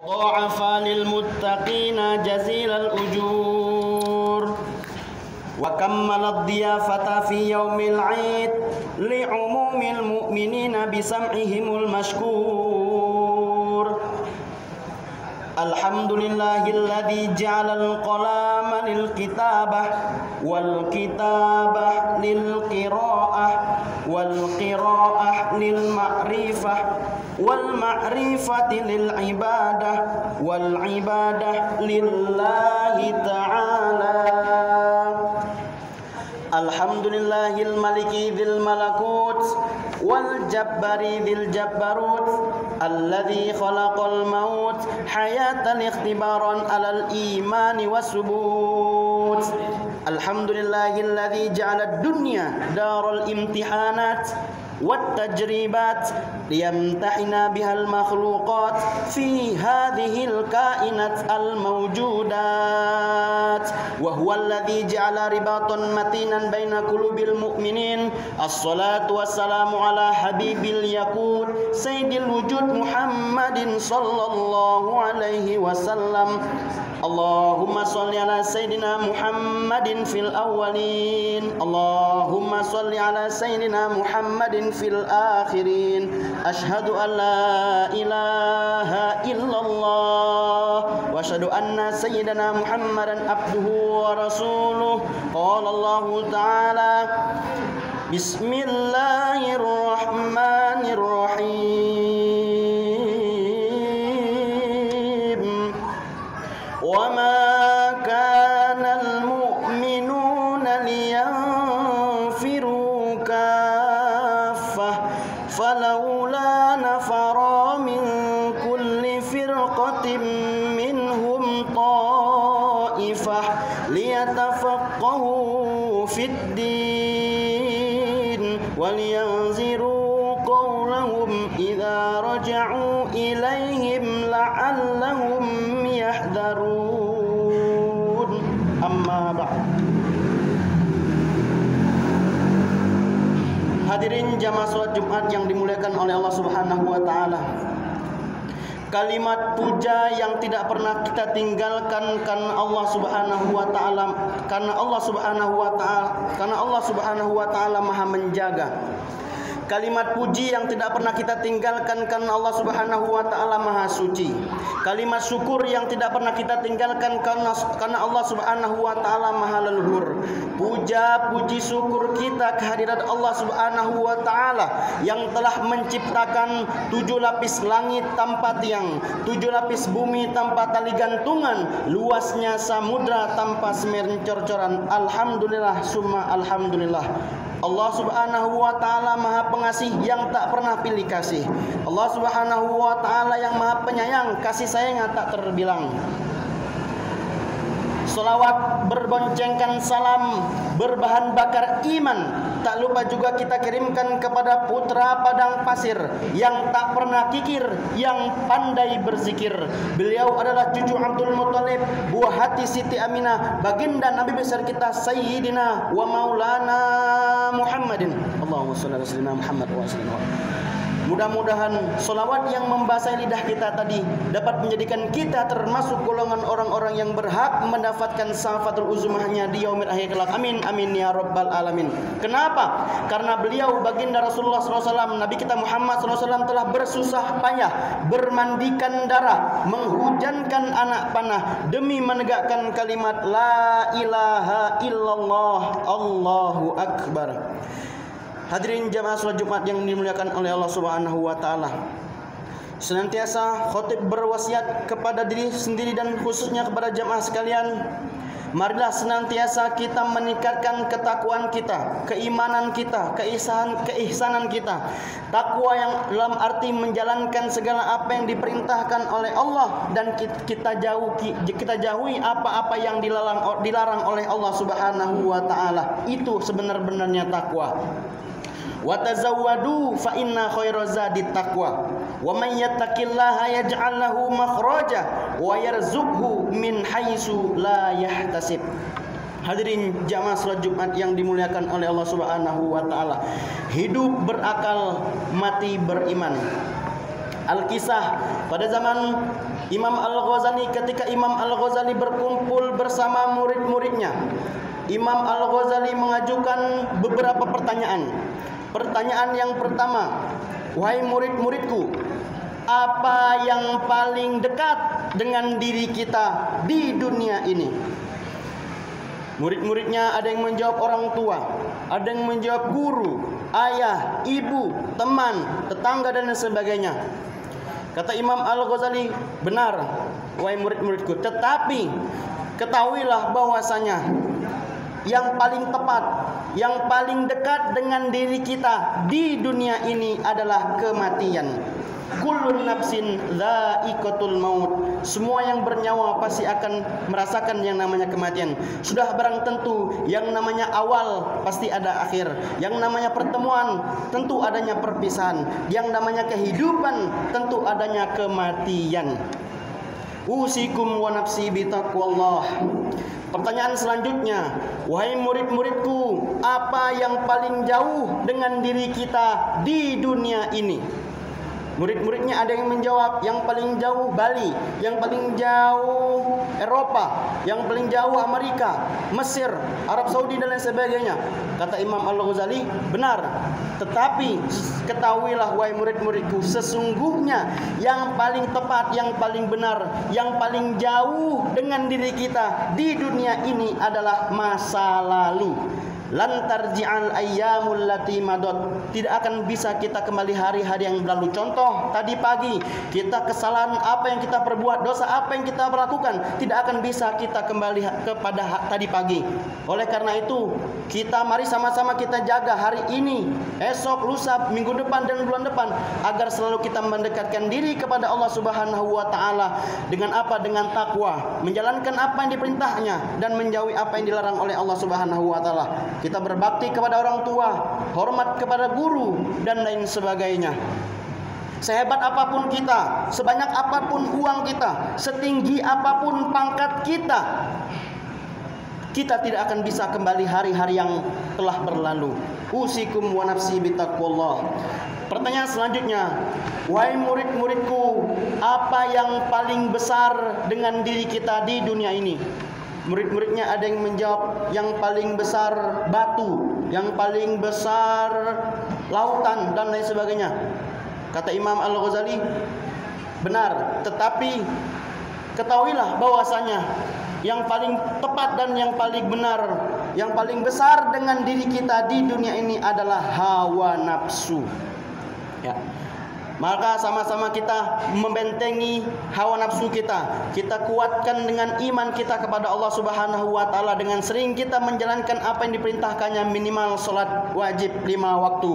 ضاعفا للمتقين جزيل الأجور وكمل الضيافة في يوم العيد لعموم المؤمنين بسمعهم المشكور. الحمد لله الذي جعل القلم للكتابة والكتابة للقراءة والقراءة للمعرفة والمعرفة للعبادة والعبادة لله تعالى. الحمد لله الملك ذي الملكوت والجبار ذي الجبروت الذي خلق الموت حياة اختبارا على الإيمان والثبوت. الحمد لله الذي جعل الدنيا دار الامتحانات والتجريبات ليمتحن بها المخلوقات في هذه الكائنات الموجودات، وهو الذي جعل رباطا متينا بين قلوب المؤمنين. الصلاة والسلام على حبيب اليقود سيد الوجود محمد صلى الله عليه وسلم. اللهم صل على سيدنا محمد في الأولين، اللهم صل على سيدنا محمد في الآخرين. أشهد أن لا إله إلا الله وأشهد أن سيدنا محمدا عبده ورسوله. قال الله تعالى: بسم الله الرحمن الرحيم. وما كان المؤمنون لينفروا كافة فلولا نفر من كل فرقة منهم طائفة ليتفقهوا في الدين ولينذروا قولهم إذا رجعوا إليهم لعلهم يحذرون. أما بعد. Hadirin jamaah salat Jumat yang dimuliakan oleh Allah Subhanahu wa taala. Kalimat puja yang tidak pernah kita tinggalkan karena Allah Subhanahu wa taala, karena Allah Subhanahu wa taala Maha menjaga. Kalimat puji yang tidak pernah kita tinggalkan karena Allah Subhanahu wa taala Maha suci. Kalimat syukur yang tidak pernah kita tinggalkan karena Allah Subhanahu wa taala Maha leluhur. Puja, puji, syukur kita kehadirat Allah Subhanahu wa taala yang telah menciptakan 7 lapis langit tanpa tiang, 7 lapis bumi tanpa tali gantungan, luasnya samudra tanpa semen cor-coran. Alhamdulillah summa alhamdulillah. Allah Subhanahu wa taala Maha Pengasih yang tak pernah pilih kasih. Allah Subhanahu wa taala yang Maha Penyayang, kasih sayangnya tak terbilang. Salawat berboncengkan salam berbahan bakar iman, tak lupa juga kita kirimkan kepada putra padang pasir yang tak pernah kikir, yang pandai berzikir. Beliau adalah cucu Abdul Muthalib, buah hati Siti Aminah, baginda Nabi besar kita Sayyidina wa Maulana Muhammadin. Allahumma shalli ala sayyidina Muhammad wa sallim. Mudah-mudahan solawat yang membasahi lidah kita tadi dapat menjadikan kita termasuk golongan orang-orang yang berhak mendapatkan syafaatul uzmahnya di yaumil akhir kelak. Amin amin ya rabbal alamin. Kenapa? Karena beliau baginda Rasulullah SAW, Nabi kita Muhammad SAW telah bersusah payah, bermandikan darah, menghujankan anak panah demi menegakkan kalimat la ilaha illallah Allahu akbar. Hadirin jamaah salat Jumat yang dimuliakan oleh Allah Subhanahu wa taala. Senantiasa khatib berwasiat kepada diri sendiri dan khususnya kepada jamaah sekalian, marilah senantiasa kita meningkatkan ketakwaan kita, keimanan kita, keihsanan kita. Takwa yang dalam arti menjalankan segala apa yang diperintahkan oleh Allah dan kita jauhi apa-apa yang dilarang oleh Allah Subhanahu wa taala. Itu sebenar-benarnya takwa. Wa tazawwadu fa inna khairaz zadi taqwa wa man yattaqillaha yaj'al lahu makhraja wa yarzuqhu min haitsu la yahtasib. Hadirin jamaah salat Jumat yang dimuliakan oleh Allah Subhanahu wa taala. Hidup berakal, mati beriman. Al-Kisah pada zaman Imam Al-Ghazali, ketika Imam Al-Ghazali berkumpul bersama murid-muridnya, Imam Al-Ghazali mengajukan beberapa pertanyaan. Pertanyaan yang pertama, wahai murid-muridku, apa yang paling dekat dengan diri kita di dunia ini? Murid-muridnya ada yang menjawab orang tua, ada yang menjawab guru, ayah, ibu, teman, tetangga dan sebagainya. Kata Imam Al-Ghazali, benar wahai murid-muridku, tetapi ketahuilah bahwasanya yang paling tepat, yang paling dekat dengan diri kita di dunia ini adalah kematian. Kullun nafsin dha'iqatul maut. Semua yang bernyawa pasti akan merasakan yang namanya kematian. Sudah barang tentu yang namanya awal pasti ada akhir. Yang namanya pertemuan tentu adanya perpisahan. Yang namanya kehidupan tentu adanya kematian. Usikum wa nafsi bitaqwallah. Pertanyaan selanjutnya, wahai murid-muridku, apa yang paling jauh dengan diri kita di dunia ini? Murid-muridnya ada yang menjawab, yang paling jauh Bali, yang paling jauh Eropa, yang paling jauh Amerika, Mesir, Arab Saudi dan lain sebagainya. Kata Imam Al-Ghazali, benar. Tetapi ketahuilah wahai murid-muridku, sesungguhnya yang paling tepat, yang paling benar, yang paling jauh dengan diri kita di dunia ini adalah masa lalu. Lan tarji'al ayyamul lati madad. Tidak akan bisa kita kembali hari-hari yang berlalu. Contoh, tadi pagi kita kesalahan apa yang kita perbuat, dosa apa yang kita lakukan, tidak akan bisa kita kembali kepada tadi pagi. Oleh karena itu, mari sama-sama kita jaga hari ini, esok, lusa, minggu depan dan bulan depan, agar selalu kita mendekatkan diri kepada Allah Subhanahu wa taala dengan apa? Dengan takwa, menjalankan apa yang diperintahnya dan menjauhi apa yang dilarang oleh Allah Subhanahu wa taala. Kita berbakti kepada orang tua, hormat kepada guru dan lain sebagainya. Sehebat apapun kita, sebanyak apapun uang kita, setinggi apapun pangkat kita, kita tidak akan bisa kembali hari-hari yang telah berlalu. Usikum wa nafsi bitaqwallah. Pertanyaan selanjutnya, wahai murid-muridku, apa yang paling besar dengan diri kita di dunia ini? Murid-muridnya ada yang menjawab, yang paling besar batu, yang paling besar lautan dan lain sebagainya. Kata Imam Al-Ghazali, benar, tetapi ketahuilah bahwasanya yang paling tepat dan yang paling benar, yang paling besar dengan diri kita di dunia ini adalah hawa nafsu. Ya. Maka sama-sama kita membentengi hawa nafsu kita. Kita kuatkan dengan iman kita kepada Allah Subhanahu wa taala dengan sering kita menjalankan apa yang diperintahkannya, minimal salat wajib 5 waktu.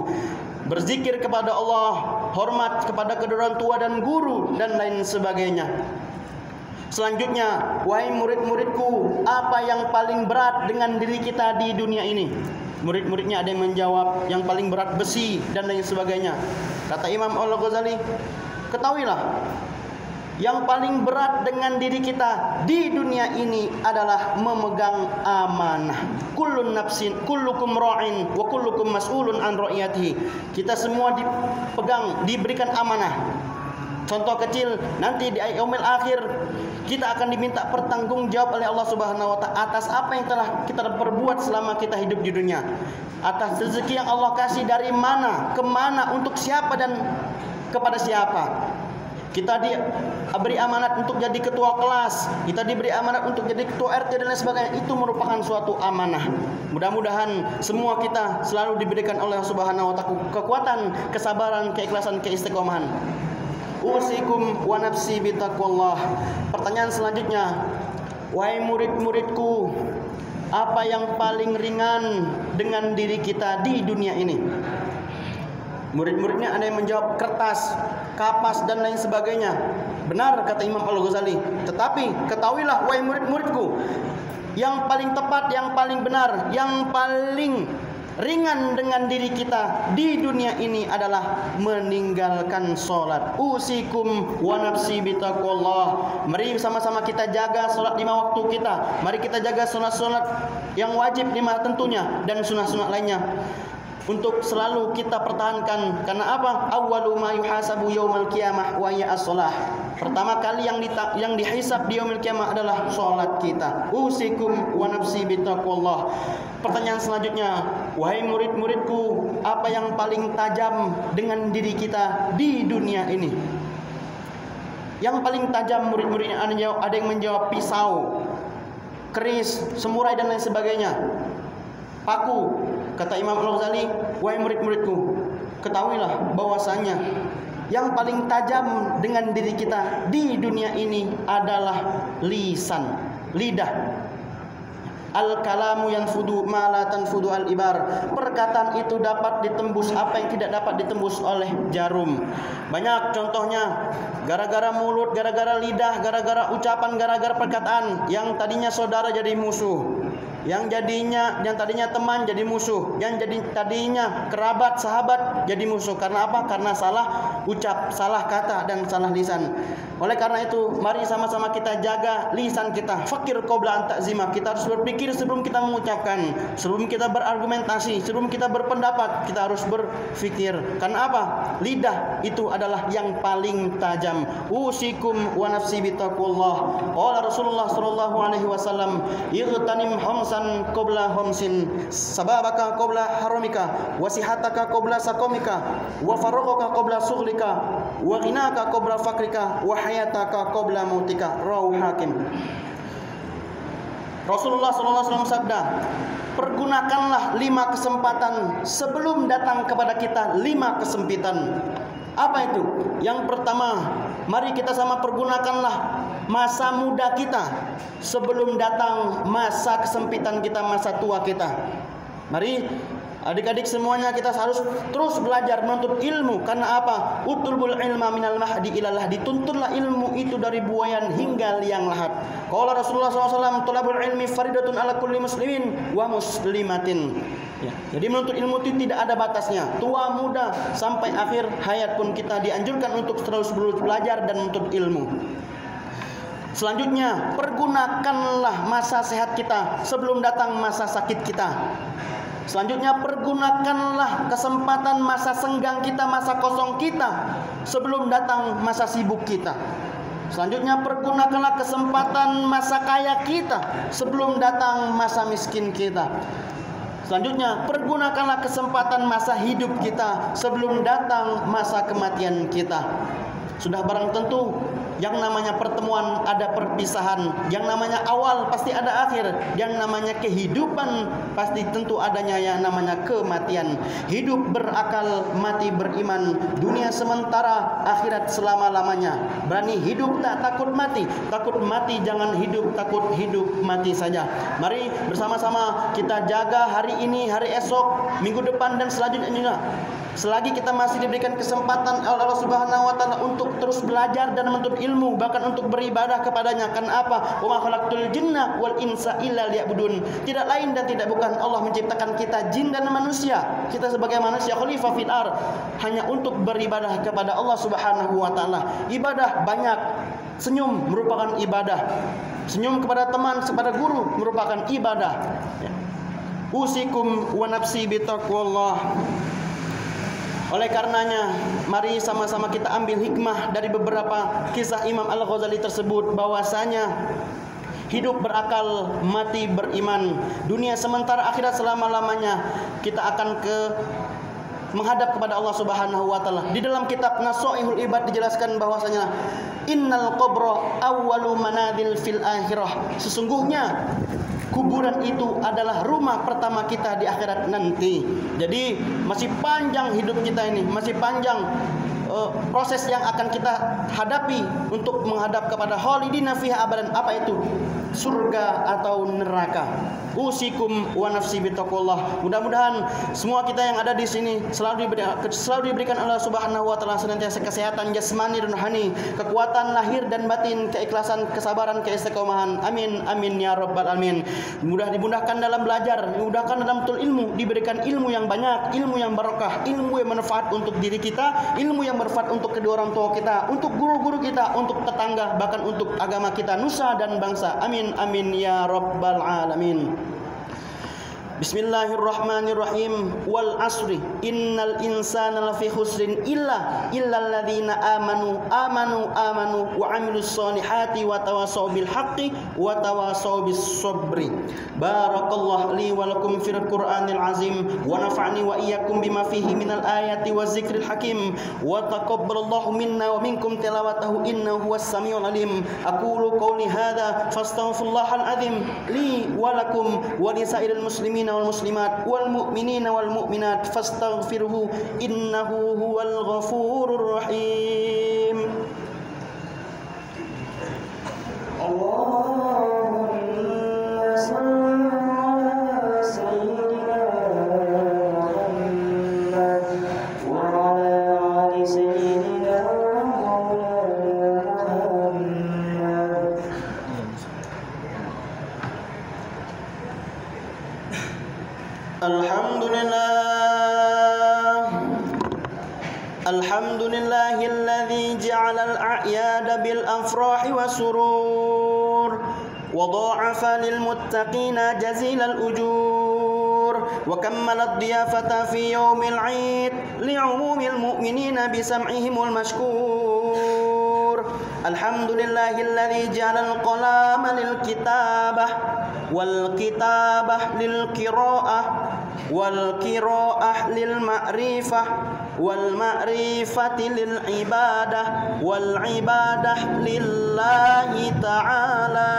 Berzikir kepada Allah, hormat kepada kedua orang tua dan guru dan lain sebagainya. Selanjutnya, wahai murid-muridku, apa yang paling berat dengan diri kita di dunia ini? Murid-muridnya ada yang menjawab, yang paling berat besi dan lain sebagainya. Kata Imam Al-Ghazali, ketahuilah, yang paling berat dengan diri kita di dunia ini adalah memegang amanah. Kullun nafsin, kullukum ra'in wa kullukum mas'ulun an ra'iyatihi. Kita semua diberikan amanah. Contoh kecil, nanti di yaumil akhir kita akan diminta pertanggungjawab oleh Allah Subhanahu wa taala atas apa yang telah kita perbuat selama kita hidup di dunia. Atas rezeki yang Allah kasih dari mana, kemana, untuk siapa dan kepada siapa. Kita diberi amanat untuk jadi ketua kelas, kita diberi amanat untuk jadi ketua RT dan lain sebagainya. Itu merupakan suatu amanah. Mudah-mudahan semua kita selalu diberikan oleh Allah Subhanahu wa taala kekuatan, kesabaran, keikhlasan, keistiqomahan. Usikum wa nafsi bitaqwallah. Pertanyaan selanjutnya, wahai murid-muridku, apa yang paling ringan dengan diri kita di dunia ini? Murid-muridnya ada yang menjawab kertas, kapas dan lain sebagainya. Benar kata Imam Al-Ghazali, tetapi ketahuilah wahai murid-muridku, yang paling tepat, yang paling benar, yang paling ringan dengan diri kita di dunia ini adalah meninggalkan sholat. Usikum wa nafsi bitaqwallah. Mari sama-sama kita jaga sholat 5 waktu kita. Mari kita jaga sholat-sholat yang wajib 5 tentunya dan sunat-sunat lainnya. untuk selalu kita pertahankan. Karena apa? Awwalu ma yuhasabu yaumal qiyamah wa ya as-shalah. Pertama kali yang dihisab di yaumil qiyamah adalah salat kita. Usikum wa nafsi bittaqwallah. Pertanyaan selanjutnya, wahai murid-muridku, apa yang paling tajam dengan diri kita di dunia ini? Yang paling tajam murid-muridnya ada yang menjawab pisau, keris, semurai dan lain sebagainya. Paku. Kata Imam Al-Ghazali, wahai murid-muridku, ketahuilah bahwasanya yang paling tajam dengan diri kita di dunia ini adalah lisan, lidah. Al-kalamu yanfudu ma la tanfudu al-ibar. Perkataan itu dapat ditembus apa yang tidak dapat ditembus oleh jarum. Banyak contohnya, gara-gara mulut, gara-gara lidah, gara-gara ucapan, gara-gara perkataan, yang tadinya saudara jadi musuh. Yang tadinya teman jadi musuh, yang tadinya kerabat, sahabat jadi musuh. Karena apa? Karena salah ucap, salah kata dan salah lisan. Oleh karena itu, mari sama-sama kita jaga lisan kita. Fakir qabla an ta'zima. Kita harus berpikir sebelum kita mengucapkan, sebelum kita berargumentasi, sebelum kita berpendapat, kita harus berpikir. Karena apa? Lidah itu adalah yang paling tajam. Usikum wa nafsi bittaqwallah. Qala Rasulullah sallallahu alaihi wasallam, "Igtanim khamsan qabla khamsin, sababaka qabla haramika, wa sihataka qabla sakomika, wa faragaka qabla sughlika, wa ghinaka qabla fakrika, wa hayataka qabla mautika." Rawahu Hakim. Rasulullah SAW sabda, pergunakanlah 5 kesempatan sebelum datang kepada kita 5 kesempitan. Apa itu? Yang pertama, mari kita sama pergunakanlah masa muda kita sebelum datang masa kesempitan kita, masa tua kita. Mari adik-adik semuanya kita harus terus belajar menuntut ilmu. Karena apa? Utlubul ilma minal mahdi ilallah. Dituntutlah ilmu itu dari buayan hingga liang lahat. Qala Rasulullah SAW, thalabul ilmi faridatun ala kulli muslimin wa muslimatin. Ya, jadi menuntut ilmu itu tidak ada batasnya. Tua, muda, sampai akhir hayat pun kita dianjurkan untuk terus belajar dan menuntut ilmu. Selanjutnya, pergunakanlah masa sehat kita sebelum datang masa sakit kita. Selanjutnya, pergunakanlah kesempatan masa senggang kita, masa kosong kita sebelum datang masa sibuk kita. Selanjutnya, pergunakanlah kesempatan masa kaya kita sebelum datang masa miskin kita. Selanjutnya, pergunakanlah kesempatan masa hidup kita sebelum datang masa kematian kita. Sudah barang tentu yang namanya pertemuan ada perpisahan, yang namanya awal pasti ada akhir, yang namanya kehidupan pasti tentu adanya yang namanya kematian. Hidup berakal, mati beriman. Dunia sementara, akhirat selama-lamanya. Berani hidup tak takut mati. Takut mati jangan hidup, takut hidup mati saja. Mari bersama-sama kita jaga hari ini, hari esok, minggu depan dan selanjutnya. Selagi kita masih diberikan kesempatan oleh Allah Subhanahu wa taala untuk terus belajar dan menuntut ilmu, bahkan untuk beribadah kepadanya. Kan apa? Wa ma khalaqtul jinna wal insa illa liya'budun. Tidak lain dan tidak bukan Allah menciptakan kita jin dan manusia. Kita sebagai manusia khalifah fil ardh hanya untuk beribadah kepada Allah Subhanahu wa taala. Ibadah banyak. Senyum merupakan ibadah. Senyum kepada teman, kepada guru merupakan ibadah. Usikum wa nafsi bitaqwallah. Oleh karenanya, mari sama-sama kita ambil hikmah dari beberapa kisah Imam Al-Ghazali tersebut, bahwasanya hidup berakal, mati beriman. Dunia sementara, akhirat selama-lamanya. Kita akan menghadap kepada Allah Subhanahu wa taala. Di dalam kitab Nasaihul Ibad dijelaskan bahwasanya innal qabra awwalu manazil fil akhirah. Sesungguhnya kuburan itu adalah rumah pertama kita di akhirat nanti. Jadi masih panjang hidup kita ini, masih panjang proses yang akan kita hadapi untuk menghadap kepada khalidina fiha abadan. Apa itu? Surga atau neraka. Usikum wa nafsi bittaqwallah. Mudah-mudahan semua kita yang ada di sini selalu diberikan Allah Subhanahu wa taala senantiasa kesehatan jasmani dan rohani, kekuatan lahir dan batin, keikhlasan, kesabaran, keistiqomahan. Amin amin ya rabbal alamin. Mudah dimudahkan dalam belajar, dimudahkan dalam betul ilmu, diberikan ilmu yang banyak, ilmu yang barokah, ilmu yang bermanfaat untuk diri kita, ilmu yang bermanfaat untuk kedua orang tua kita, untuk guru-guru kita, untuk tetangga, bahkan untuk agama kita, nusa dan bangsa. Amin amin ya rabbal alamin. Bismillahirrahmanirrahim. Wal asri innal insana lafi khusrin illa alladzina amanu wa amilus solihati wa tawasaw bil haqqi wa tawasaw bis sabri. Barakallahu li wa lakum fil Qur'anil azim wa nafa'ni wa iyyakum bima fihi minal ayati waz zikril hakim wa taqabbalallahu minna wa minkum tilawatahu innahu huwas samiul alim. Aqulu qawli hadza fastaghfirullahal azim li wa lakum wa lisairil muslimin wal muslimat wal mu'minina wal mu'minat fastaghfiruhu innahu huwal ghafurur rahim. Allahumma shalli ala sayyidina Muhammad wa ala ali sayyidina Muhammad. Alhamdulillahilladzi ja'alal a'yada bil afrahi wasurur wa dha'afa lil muttaqina jazilal ujur wa kammalat diyafata fi yaumil 'id li'umumil mu'minina bi sam'ihimul mashkur. Alhamdulillahilladzi ja'alal qalama lil kitabah wal kitabah lil qira'ah wal qira'ah lil ma'rifah wal ma'rifati lil ibadah wal ibadah lillahi ta'ala.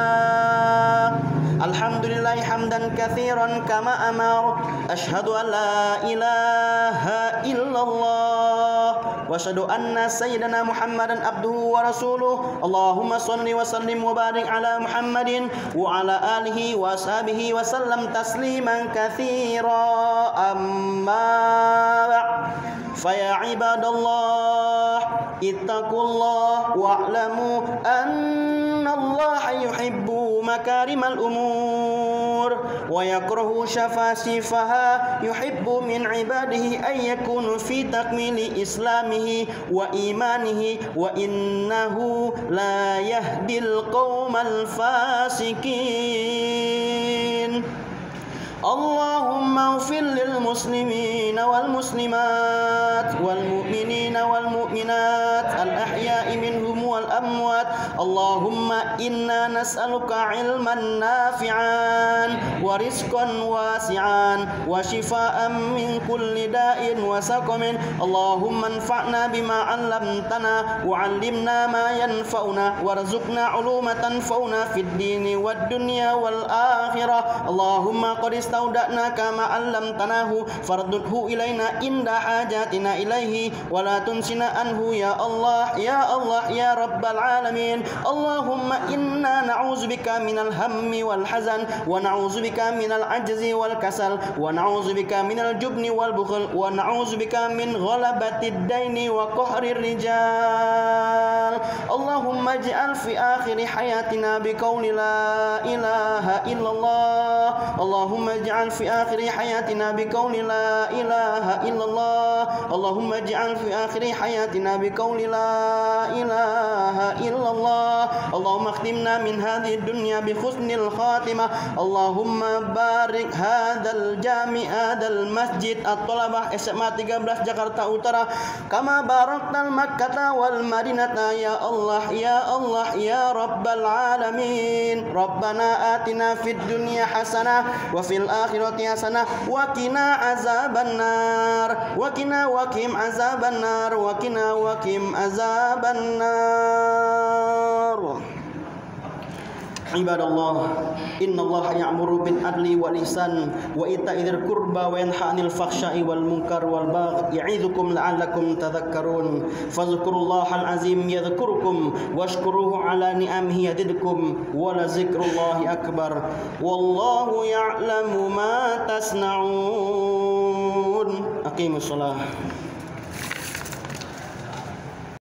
Alhamdulillah hamdan katsiran kama amar. Asyhadu an la ilaha illallah wa asyhadu anna sayyidana Muhammadan abduhu wa rasuluh. Allahumma shalli wa sallim wa barik ala Muhammadin wa ala alihi wa ashabihi wa sallam tasliman katsira. Amma ba'd. Faya ibadallah ittaqullah wa'lamu annallaha yuhibbu makarimal umur wa yakrahu syafasifaha. Yuhibbu min ibadihi ay yakunu fi takmili islamihi wa imanihi wa innahu la yahdil qaumal fasikin. Allahumma ighfir lil muslimina wal muslimat wal mu'minina wal mu'minat al ahya'i minhum wal amwat. Allahumma inna nas'aluka ilman nafi'an wa rizqan wasi'an wa shifaan min kulli da'in wa saqamin. Allahumma anfa'na bima 'allamtana wa 'allimna ma yanfa'una warzuqna 'uluma tanfa'una fid dini wad dunya wal akhirah. Allahumma qad استودعناك ما علمتناه فردده إلينا عند حاجاتنا إليه ولا تنسنا عنه يا الله يا الله يا رب العالمين. اللهم إنا نعوذ بك من الهم والحزن ونعوذ بك من العجز والكسل ونعوذ بك من الجبن والبخل ونعوذ بك من غلبة الدين وقهر الرجال. اللهم اجعل في آخر حياتنا بقول لا إله إلا الله. اللهم اجعل في آخر حياتنا بقول لا إله إلا الله. اللهم اجعل في آخر حياتنا بقول لا إله إلا الله. اللهم اختمنا من هذه الدنيا بحسن الخاتمة. اللهم بارك هذا الجامع هذا المسجد الطلبة SMA 13 Jakarta Utara kama baraktal Makkah wal Madinah ya Allah ya Allah ya Rabbal Alamin. Rabbana atina fid dunya hasanah wa fil akhirati hasanah wa qina azaban nar wa qina wa qim azaban nar wa qina wa qim azaban nar. Ibadallah, innallaha ya'muru bil adli wal ihsan wa ita'i dzil qurba wa yanha 'anil fakhsya'i wal munkar wal baghi ya'idzukum la'allakum tadhakkarun. Fadhkurullahal azim yadhkurukum washkuruhu 'ala ni'amihi yazidkum wa la dzikrullahi akbar. Wallahu ya'lamu ma tasna'un. Aqimus shalah.